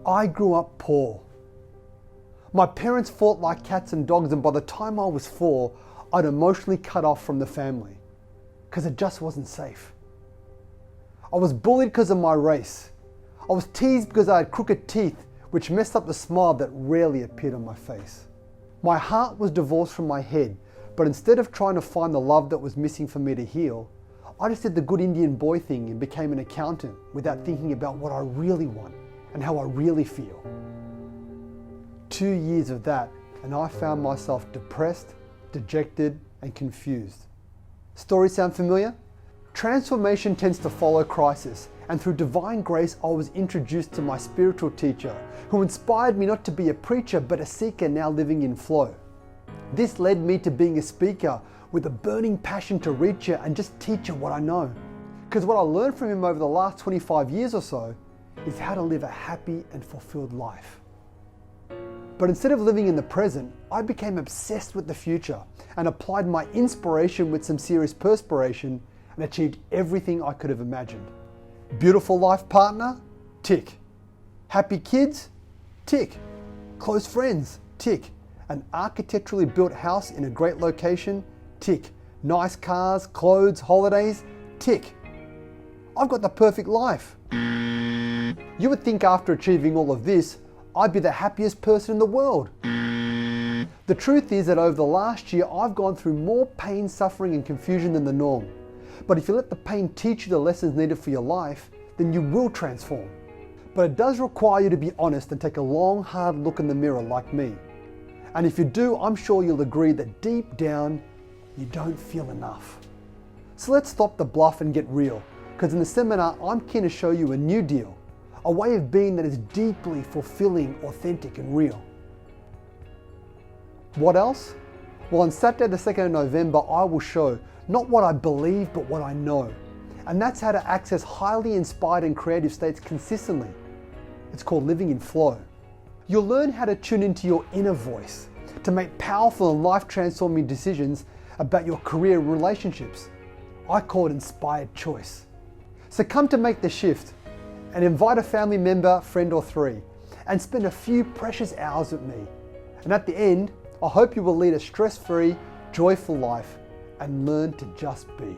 I grew up poor. My parents fought like cats and dogs, and by the time I was 4, I'd emotionally cut off from the family because it just wasn't safe. I was bullied because of my race. I was teased because I had crooked teeth, which messed up the smile that rarely appeared on my face. My heart was divorced from my head, but instead of trying to find the love that was missing for me to heal, I just did the good Indian boy thing and became an accountant without thinking about what I really want and how I really feel. 2 years of that, and I found myself depressed, dejected, and confused. Story sound familiar? Transformation tends to follow crisis, and through divine grace, I was introduced to my spiritual teacher, who inspired me not to be a preacher, but a seeker now living in flow. This led me to being a speaker with a burning passion to reach her and just teach her what I know. Because what I learned from him over the last 25 years or so is how to live a happy and fulfilled life. But instead of living in the present, I became obsessed with the future and applied my inspiration with some serious perspiration and achieved everything I could have imagined. Beautiful life partner? Tick. Happy kids? Tick. Close friends? Tick. An architecturally built house in a great location? Tick. Nice cars, clothes, holidays? Tick. I've got the perfect life. You would think after achieving all of this, I'd be the happiest person in the world. The truth is that over the last year, I've gone through more pain, suffering, and confusion than the norm. But if you let the pain teach you the lessons needed for your life, then you will transform. But it does require you to be honest and take a long, hard look in the mirror like me. And if you do, I'm sure you'll agree that deep down, you don't feel enough. So let's stop the bluff and get real, because in the seminar, I'm keen to show you a new deal, a way of being that is deeply fulfilling, authentic, and real. What else? Well, on Saturday the 2nd of November, I will show not what I believe, but what I know. And that's how to access highly inspired and creative states consistently. It's called living in flow. You'll learn how to tune into your inner voice, to make powerful and life-transforming decisions about your career and relationships. I call it inspired choice. So come to make the shift and invite a family member, friend, or 3, and spend a few precious hours with me. And at the end, I hope you will lead a stress-free, joyful life and learn to just be.